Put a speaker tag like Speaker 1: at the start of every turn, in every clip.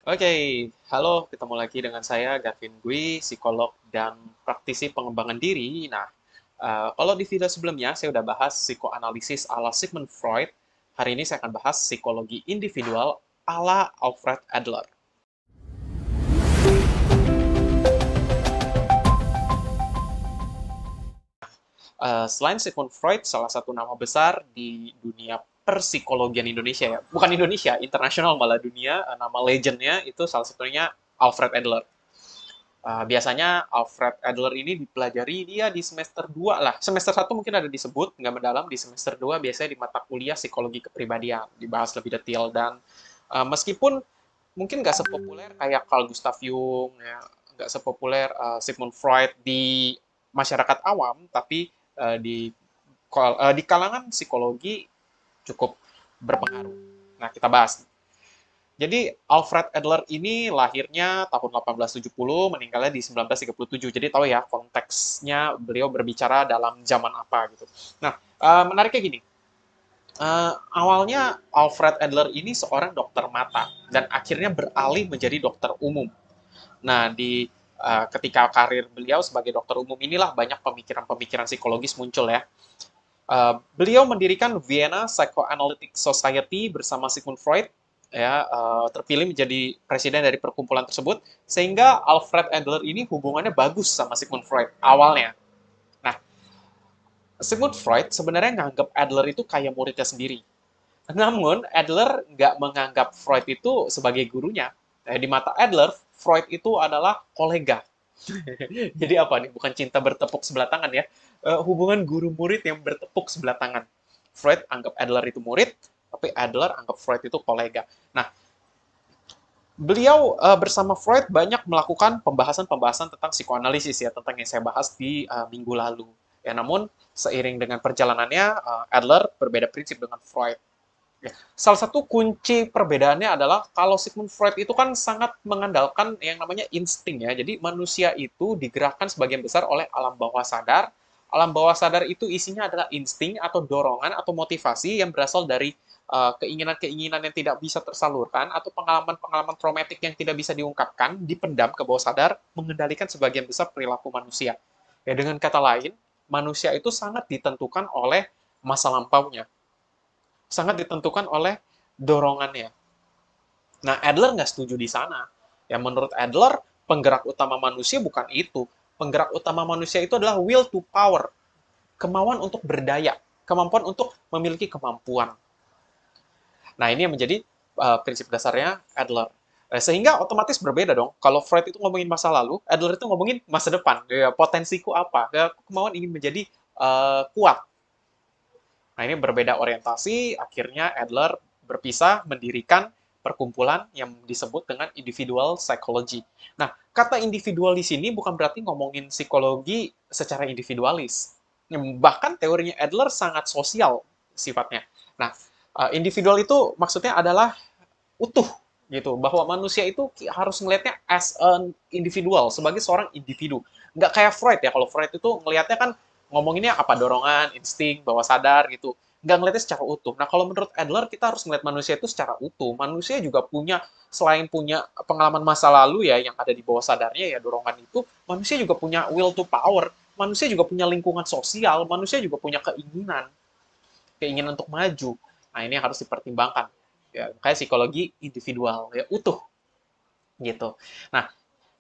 Speaker 1: Oke, halo, ketemu lagi dengan saya Gavin Gui, psikolog dan praktisi pengembangan diri. Nah, kalau di video sebelumnya saya udah bahas psikoanalisis ala Sigmund Freud. Hari ini saya akan bahas psikologi individual ala Alfred Adler. Selain Sigmund Freud, salah satu nama besar di dunia perpsikologian Indonesia ya, bukan Indonesia, internasional malah dunia, nama legendnya itu salah satunya Alfred Adler. Biasanya Alfred Adler ini dipelajari dia di semester 2 lah. Semester 1 mungkin ada disebut, nggak mendalam. Di semester 2 biasanya di mata kuliah psikologi kepribadian, dibahas lebih detail. Dan meskipun mungkin nggak sepopuler kayak Carl Gustav Jung, ya, nggak sepopuler Sigmund Freud di masyarakat awam, tapi di kalangan psikologi cukup berpengaruh. Nah, kita bahas. Jadi Alfred Adler ini lahirnya tahun 1870, meninggalnya di 1937. Jadi tahu ya konteksnya beliau berbicara dalam zaman apa gitu. Nah, menariknya gini. Awalnya Alfred Adler ini seorang dokter mata dan akhirnya beralih menjadi dokter umum. Nah, ketika karir beliau sebagai dokter umum inilah banyak pemikiran-pemikiran psikologis muncul ya. Beliau mendirikan Vienna Psychoanalytic Society bersama Sigmund Freud, ya, terpilih menjadi presiden dari perkumpulan tersebut, sehingga Alfred Adler ini hubungannya bagus sama Sigmund Freud awalnya. Nah, Sigmund Freud sebenarnya nganggap Adler itu kayak muridnya sendiri. Namun, Adler nggak menganggap Freud itu sebagai gurunya. Di mata Adler, Freud itu adalah kolega. Jadi apa nih? Bukan cinta bertepuk sebelah tangan ya. Hubungan guru murid yang bertepuk sebelah tangan. Freud anggap Adler itu murid, tapi Adler anggap Freud itu kolega. Nah, beliau bersama Freud banyak melakukan pembahasan-pembahasan tentang psikoanalisis ya, tentang yang saya bahas di minggu lalu. Ya, namun seiring dengan perjalanannya, Adler berbeda prinsip dengan Freud. Ya, salah satu kunci perbedaannya adalah kalau Sigmund Freud itu kan sangat mengandalkan yang namanya insting ya. Jadi manusia itu digerakkan sebagian besar oleh alam bawah sadar. Alam bawah sadar itu isinya adalah insting atau dorongan atau motivasi yang berasal dari keinginan-keinginan yang tidak bisa tersalurkan atau pengalaman-pengalaman traumatik yang tidak bisa diungkapkan, dipendam ke bawah sadar, mengendalikan sebagian besar perilaku manusia. Ya, dengan kata lain, manusia itu sangat ditentukan oleh masa lampaunya, sangat ditentukan oleh dorongannya. Nah, Adler nggak setuju di sana. Ya, menurut Adler, penggerak utama manusia bukan itu. Penggerak utama manusia itu adalah will to power, kemauan untuk berdaya, kemampuan untuk memiliki kemampuan. Nah, ini yang menjadi prinsip dasarnya Adler. Sehingga otomatis berbeda dong. Kalau Freud itu ngomongin masa lalu, Adler itu ngomongin masa depan. Ya, potensiku apa? Ya, kemauan ingin menjadi kuat. Nah, ini berbeda orientasi, akhirnya Adler berpisah mendirikan perkumpulan yang disebut dengan individual psychology. Nah, kata individual di sini bukan berarti ngomongin psikologi secara individualis. Bahkan teorinya Adler sangat sosial sifatnya. Nah, individual itu maksudnya adalah utuh gitu, bahwa manusia itu harus ngelihatnya as an individual, sebagai seorang individu. Nggak kayak Freud ya, kalau Freud itu ngelihatnya kan ngomonginnya apa, dorongan, insting, bawah sadar gitu. Nggak ngelihatnya secara utuh. Nah, kalau menurut Adler, kita harus ngelihat manusia itu secara utuh. Manusia juga punya, selain punya pengalaman masa lalu ya, yang ada di bawah sadarnya ya, dorongan itu, manusia juga punya will to power, manusia juga punya lingkungan sosial, manusia juga punya keinginan, keinginan untuk maju. Nah, ini yang harus dipertimbangkan. Ya, kayak psikologi individual, ya utuh gitu. Nah,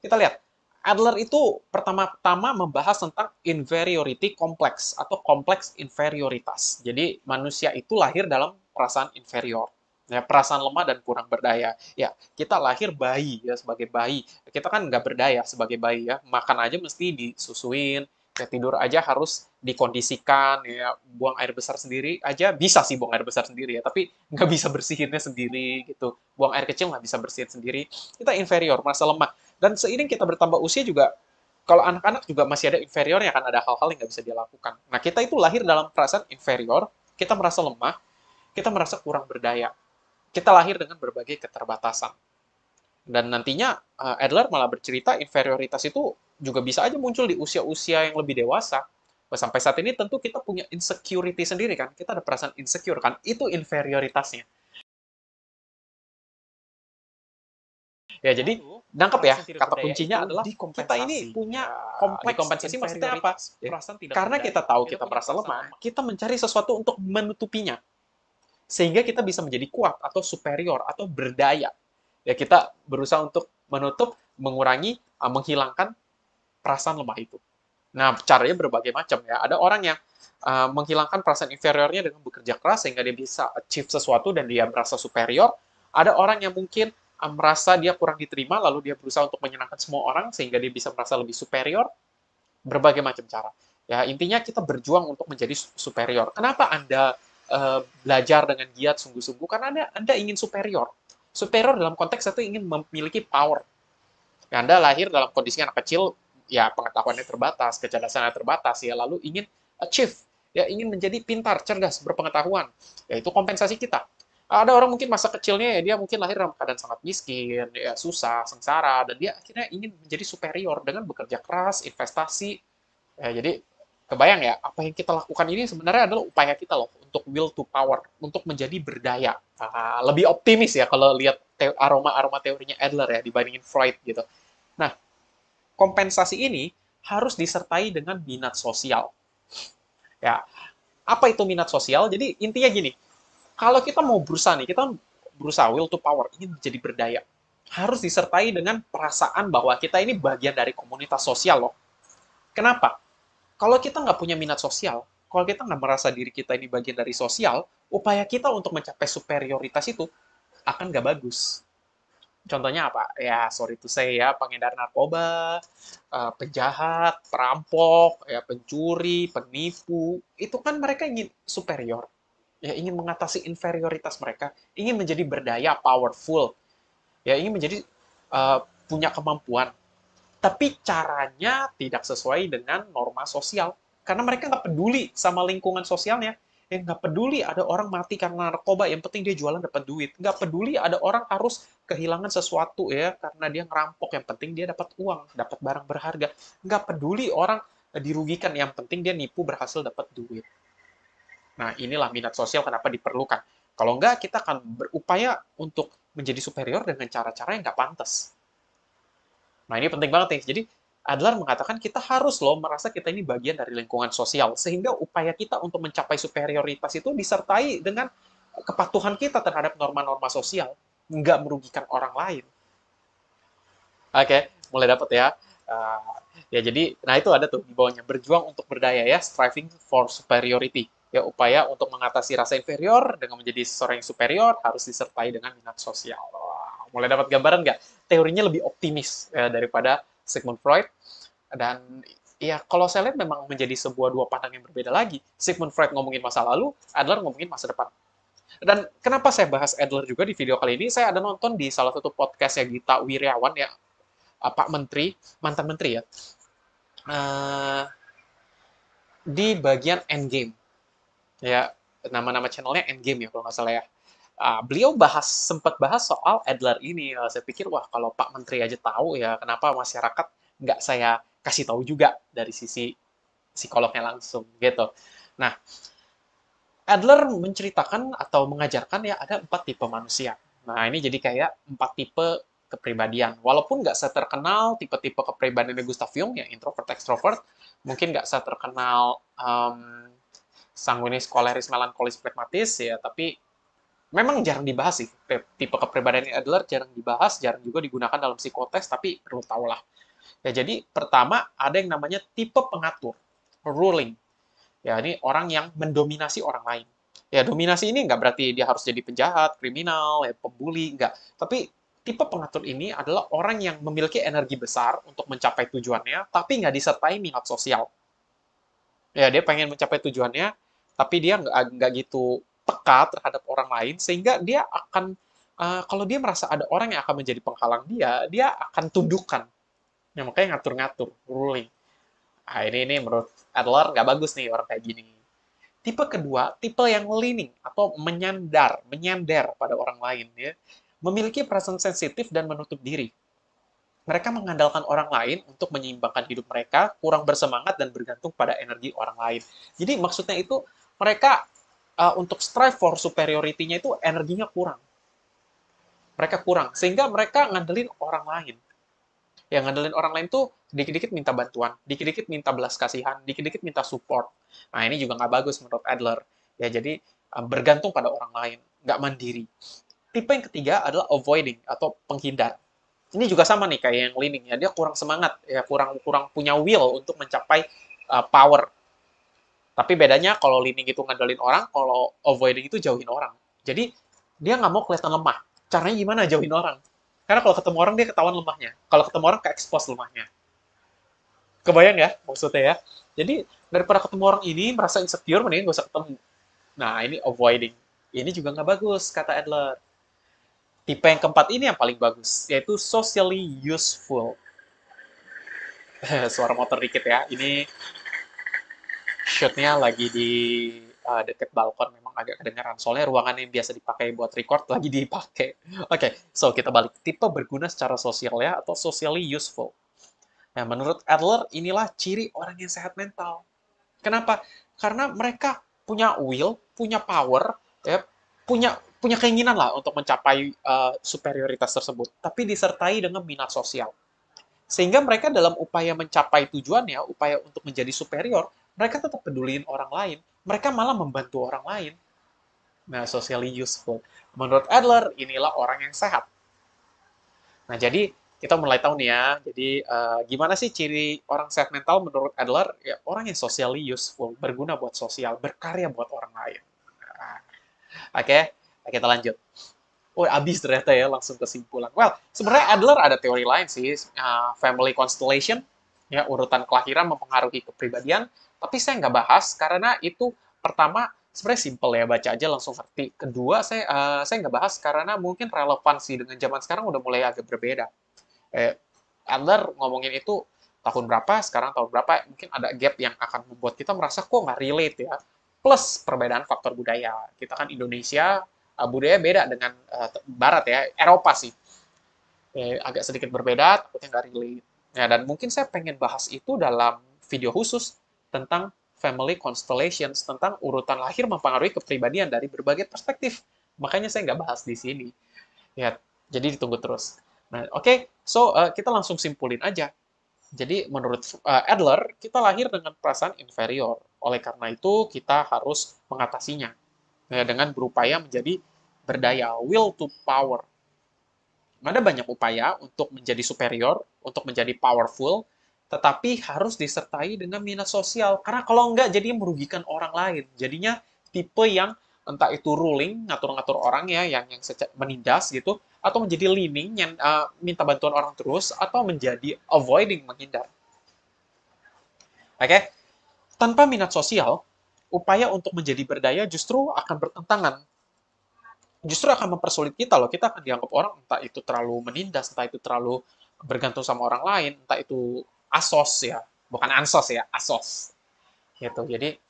Speaker 1: kita lihat Adler itu pertama-tama membahas tentang inferiority complex atau kompleks inferioritas. Jadi manusia itu lahir dalam perasaan inferior, ya, perasaan lemah dan kurang berdaya. Ya, kita lahir bayi ya, sebagai bayi. Kita kan nggak berdaya sebagai bayi ya. Makan aja mesti disusuin, ya tidur aja harus dikondisikan, ya buang air besar sendiri aja bisa sih buang air besar sendiri ya, tapi nggak bisa bersihinnya sendiri gitu. Buang air kecil nggak bisa bersihin sendiri. Kita inferior, merasa lemah. Dan seiring kita bertambah usia juga, kalau anak-anak juga masih ada inferiornya, kan ada hal-hal yang nggak bisa dia lakukan. Nah, kita itu lahir dalam perasaan inferior, kita merasa lemah, kita merasa kurang berdaya. Kita lahir dengan berbagai keterbatasan. Dan nantinya Adler malah bercerita inferioritas itu juga bisa aja muncul di usia-usia yang lebih dewasa. Sampai saat ini tentu kita punya insecurity sendiri kan, kita ada perasaan insecure kan, itu inferioritasnya. Ya, jadi
Speaker 2: Lalu,
Speaker 1: nangkep ya,
Speaker 2: perasaan tidak
Speaker 1: kata
Speaker 2: berdaya
Speaker 1: kuncinya
Speaker 2: itu
Speaker 1: adalah kita ini
Speaker 2: dikompensasi.
Speaker 1: punya
Speaker 2: Ya,
Speaker 1: kompleks
Speaker 2: dikompensasi maksudnya apa?
Speaker 1: inferioritas. Ya.
Speaker 2: Perasaan tidak
Speaker 1: Karena kita
Speaker 2: berdaya.
Speaker 1: tahu
Speaker 2: Kita
Speaker 1: kita
Speaker 2: punya
Speaker 1: merasa
Speaker 2: perasaan
Speaker 1: lemah,
Speaker 2: lemah.
Speaker 1: kita mencari sesuatu untuk menutupinya. Sehingga kita bisa menjadi kuat atau superior atau berdaya. Ya, kita berusaha untuk menutup, mengurangi, menghilangkan perasaan lemah itu. Nah, caranya berbagai macam ya. Ada orang yang menghilangkan perasaan inferiornya dengan bekerja keras sehingga dia bisa achieve sesuatu dan dia merasa superior. Ada orang yang mungkin merasa dia kurang diterima lalu dia berusaha untuk menyenangkan semua orang sehingga dia bisa merasa lebih superior. Berbagai macam cara. Ya, intinya kita berjuang untuk menjadi superior. Kenapa Anda belajar dengan giat sungguh-sungguh? Karena Anda ingin superior. Superior dalam konteks itu ingin memiliki power. Ya, Anda lahir dalam kondisi anak kecil, ya pengetahuannya terbatas, kecerdasannya terbatas, ya lalu ingin achieve, ya ingin menjadi pintar, cerdas, berpengetahuan. Ya itu kompensasi kita. Ada orang mungkin masa kecilnya ya dia mungkin lahir dalam keadaan sangat miskin, ya susah, sengsara, dan dia akhirnya ingin menjadi superior dengan bekerja keras, investasi. Ya, jadi kebayang ya, apa yang kita lakukan ini sebenarnya adalah upaya kita loh untuk will to power, untuk menjadi berdaya. Lebih optimis ya kalau lihat aroma-aroma teorinya Adler ya dibandingin Freud gitu. Nah, kompensasi ini harus disertai dengan minat sosial. Ya, apa itu minat sosial? Jadi intinya gini, kalau kita mau berusaha nih, kita berusaha will to power, ingin menjadi berdaya, harus disertai dengan perasaan bahwa kita ini bagian dari komunitas sosial loh. Kenapa? Kalau kita nggak punya minat sosial, kalau kita nggak merasa diri kita ini bagian dari sosial, upaya kita untuk mencapai superioritas itu akan nggak bagus. Contohnya apa? Ya, sorry to say ya, pengedar narkoba, penjahat, perampok, ya, pencuri, penipu, itu kan mereka ingin superior, ya ingin mengatasi inferioritas mereka, ingin menjadi berdaya, powerful, ya ingin menjadi punya kemampuan. Tapi caranya tidak sesuai dengan norma sosial. Karena mereka nggak peduli sama lingkungan sosialnya. Yang nggak peduli ada orang mati karena narkoba, yang penting dia jualan dapat duit. Nggak peduli ada orang harus kehilangan sesuatu ya karena dia ngerampok, yang penting dia dapat uang, dapat barang berharga. Nggak peduli orang dirugikan, yang penting dia nipu berhasil dapat duit. Nah, inilah minat sosial kenapa diperlukan. Kalau nggak, kita akan berupaya untuk menjadi superior dengan cara-cara yang nggak pantas. Nah, ini penting banget nih. Jadi, Adler mengatakan kita harus loh merasa kita ini bagian dari lingkungan sosial. Sehingga upaya kita untuk mencapai superioritas itu disertai dengan kepatuhan kita terhadap norma-norma sosial. Nggak merugikan orang lain. Oke, mulai dapat ya. Uh, ya jadi, nah itu ada tuh di bawahnya. Berjuang untuk berdaya ya, striving for superiority. Ya, upaya untuk mengatasi rasa inferior dengan menjadi seseorang yang superior harus disertai dengan minat sosial. Wah, mulai dapat gambaran nggak? Teorinya lebih optimis ya, daripada Sigmund Freud. Dan ya kalau saya lihat memang menjadi sebuah dua pandang yang berbeda lagi. Sigmund Freud ngomongin masa lalu, Adler ngomongin masa depan. Dan kenapa saya bahas Adler juga di video kali ini? Saya ada nonton di salah satu podcast ya Gita Wirjawan ya, Pak Menteri, mantan Menteri ya, uh, di bagian Endgame. Ya, nama-nama channelnya Endgame ya kalau nggak salah ya. Beliau sempat bahas soal Adler ini. Saya pikir, wah kalau Pak Menteri aja tahu ya, kenapa masyarakat nggak saya kasih tahu juga dari sisi psikolognya langsung gitu. Nah, Adler menceritakan atau mengajarkan ya ada 4 tipe manusia. Nah, ini jadi kayak 4 tipe kepribadian. Walaupun nggak seterkenal tipe-tipe kepribadian Gustav Jung, yang introvert, extrovert, mungkin nggak seterkenal sanguinis, koleris, melankolis, pragmatis, ya, tapi memang jarang dibahas sih. Tipe kepribadian Adler jarang dibahas, jarang juga digunakan dalam psikotes, tapi perlu tahu lah. Ya, jadi pertama ada yang namanya tipe pengatur, ruling. Ya, ini orang yang mendominasi orang lain. Ya, dominasi ini nggak berarti dia harus jadi penjahat, kriminal, ya, pembuli, nggak. Tapi tipe pengatur ini adalah orang yang memiliki energi besar untuk mencapai tujuannya, tapi nggak disertai minat sosial. Ya, dia pengen mencapai tujuannya, tapi dia nggak gitu peka terhadap orang lain, sehingga dia akan, kalau dia merasa ada orang yang akan menjadi penghalang dia akan tundukkan. Ya, makanya ngatur-ngatur, ruling. Nah, ini menurut Adler nggak bagus nih orang kayak gini. Tipe kedua, tipe yang leaning atau menyandar pada orang lain ya. Memiliki perasaan sensitif dan menutup diri. Mereka mengandalkan orang lain untuk menyeimbangkan hidup mereka, kurang bersemangat dan bergantung pada energi orang lain. Jadi maksudnya itu mereka untuk strive for superiority-nya itu energinya kurang. Mereka kurang, sehingga mereka ngandelin orang lain. Yang ngandelin orang lain tuh dikit-dikit minta bantuan, dikit-dikit minta belas kasihan, dikit-dikit minta support. Nah, ini juga nggak bagus menurut Adler. Ya, jadi bergantung pada orang lain, nggak mandiri. Tipe yang ketiga adalah avoiding atau penghindar. Ini juga sama nih kayak yang leaning ya, dia kurang semangat, ya kurang kurang punya will untuk mencapai power. Tapi bedanya kalau leaning itu ngandelin orang, kalau avoiding itu jauhin orang. Jadi dia nggak mau kelihatan lemah. Caranya gimana jauhin orang? Karena kalau ketemu orang dia ketahuan lemahnya. Kalau ketemu orang ke-expose lemahnya. Kebayang ya maksudnya ya? Jadi daripada ketemu orang ini merasa insecure, mending gak usah ketemu. Nah, ini avoiding. Ini juga nggak bagus, kata Adler. Tipe yang keempat ini yang paling bagus, yaitu socially useful. Suara motor dikit ya. Ini shootnya lagi di deket balkon, memang agak kedengaran. Soalnya ruangan yang biasa dipakai buat record lagi dipakai. Oke, so kita balik. Tipe berguna secara sosial ya, atau socially useful. Nah, menurut Adler, inilah ciri orang yang sehat mental. Kenapa? Karena mereka punya will, punya power, ya, punya punya keinginan lah untuk mencapai superioritas tersebut, tapi disertai dengan minat sosial. Sehingga mereka dalam upaya mencapai tujuannya, upaya untuk menjadi superior, mereka tetap peduliin orang lain. Mereka malah membantu orang lain. Nah, socially useful. Menurut Adler, inilah orang yang sehat. Nah, jadi kita mulai tahu nih ya. Jadi, gimana sih ciri orang sehat mental menurut Adler? Ya, orang yang socially useful, berguna buat sosial, berkarya buat orang lain. Nah, oke, kita lanjut. Oh, abis ternyata ya, langsung kesimpulan. Well, sebenarnya Adler ada teori lain sih, family constellation, ya urutan kelahiran mempengaruhi kepribadian, tapi saya nggak bahas karena itu pertama sebenarnya simple ya, baca aja langsung ngerti. Kedua, saya nggak bahas karena mungkin relevansi dengan zaman sekarang udah mulai agak berbeda. Adler ngomongin itu tahun berapa, sekarang tahun berapa, mungkin ada gap yang akan membuat kita merasa kok nggak relate ya. Plus perbedaan faktor budaya. Kita kan Indonesia, budaya beda dengan Barat ya, Eropa sih. Agak sedikit berbeda, takutnya nggak relate. Ya, dan mungkin saya pengen bahas itu dalam video khusus tentang family constellations, tentang urutan lahir mempengaruhi kepribadian dari berbagai perspektif. Makanya saya nggak bahas di sini. Ya, jadi ditunggu terus. Nah, oke, so kita langsung simpulin aja. Jadi menurut Adler, kita lahir dengan perasaan inferior. Oleh karena itu, kita harus mengatasinya ya, dengan berupaya menjadi berdaya, will to power. Ada banyak upaya untuk menjadi superior, untuk menjadi powerful, tetapi harus disertai dengan minat sosial. Karena kalau enggak, jadinya merugikan orang lain. Jadinya tipe yang entah itu ruling, ngatur-ngatur orang ya, yang menindas gitu, atau menjadi leaning, yang minta bantuan orang terus, atau menjadi avoiding, menghindar. Oke? Tanpa minat sosial, upaya untuk menjadi berdaya justru akan bertentangan, justru akan mempersulit kita loh. Kita akan dianggap orang entah itu terlalu menindas, entah itu terlalu bergantung sama orang lain, entah itu asos ya, bukan ansos ya, asos. Gitu. Jadi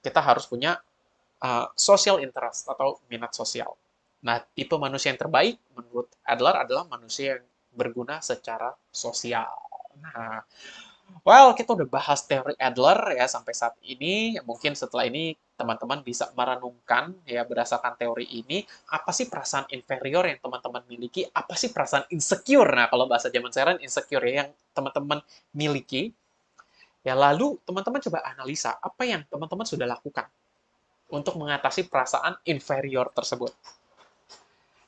Speaker 1: kita harus punya social interest atau minat sosial. Nah, tipe manusia yang terbaik menurut Adler adalah manusia yang berguna secara sosial. Nah, well, kita udah bahas teori Adler ya sampai saat ini. Mungkin setelah ini teman-teman bisa merenungkan ya berdasarkan teori ini, apa sih perasaan inferior yang teman-teman miliki? Apa sih perasaan insecure? Nah, kalau bahasa zaman sekarang insecure ya yang teman-teman miliki. Ya, lalu teman-teman coba analisa apa yang teman-teman sudah lakukan untuk mengatasi perasaan inferior tersebut.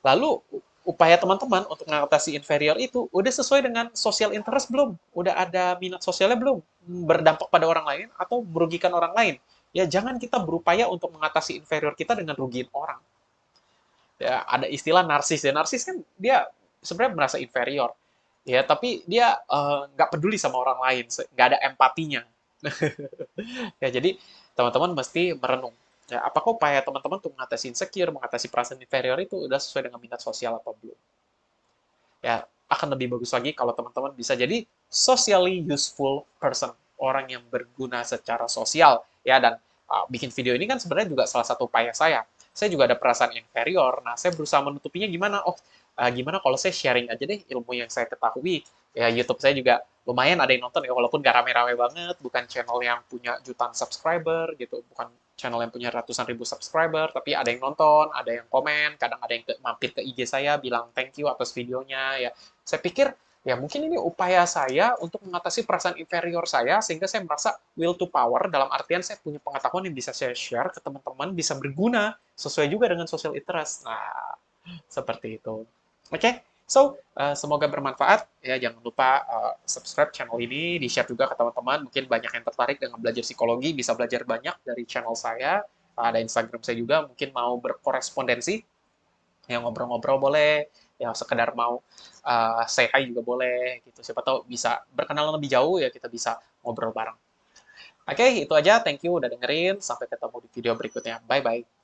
Speaker 1: Lalu upaya teman-teman untuk mengatasi inferior itu udah sesuai dengan social interest belum? Udah ada minat sosialnya belum? Berdampak pada orang lain atau merugikan orang lain? Ya jangan kita berupaya untuk mengatasi inferior kita dengan rugiin orang. Ya ada istilah narsis ya. Narsis kan dia sebenarnya merasa inferior. Ya, tapi dia nggak peduli sama orang lain, nggak ada empatinya. Ya, jadi teman-teman mesti merenung. Ya, apakah upaya teman-teman untuk mengatasi insecure, mengatasi perasaan inferior itu udah sesuai dengan minat sosial atau belum? Ya, akan lebih bagus lagi kalau teman-teman bisa jadi socially useful person, orang yang berguna secara sosial. Ya, dan bikin video ini kan sebenarnya juga salah satu upaya saya. Saya juga ada perasaan inferior. Nah, saya berusaha menutupinya gimana? Oh, gimana kalau saya sharing aja deh ilmu yang saya ketahui. Ya, YouTube saya juga lumayan ada yang nonton ya, walaupun gak rame-rame banget, bukan channel yang punya jutaan subscriber gitu, bukan channel yang punya ratusan ribu subscriber, tapi ada yang nonton, ada yang komen, kadang ada yang mampir ke IG saya bilang thank you atas videonya ya. Saya pikir ya mungkin ini upaya saya untuk mengatasi perasaan inferior saya sehingga saya merasa will to power dalam artian saya punya pengetahuan yang bisa saya share ke teman-teman, bisa berguna sesuai juga dengan social interest. Nah, seperti itu. Oke, so semoga bermanfaat ya. Jangan lupa subscribe channel ini, di-share juga ke teman-teman. Mungkin banyak yang tertarik dengan belajar psikologi, bisa belajar banyak dari channel saya. Ada Instagram saya juga, mungkin mau berkorespondensi, yang ngobrol-ngobrol boleh, yang sekedar mau say hi juga boleh gitu. Siapa tahu bisa berkenalan lebih jauh ya, kita bisa ngobrol bareng. Oke, itu aja. Thank you udah dengerin. Sampai ketemu di video berikutnya. Bye bye.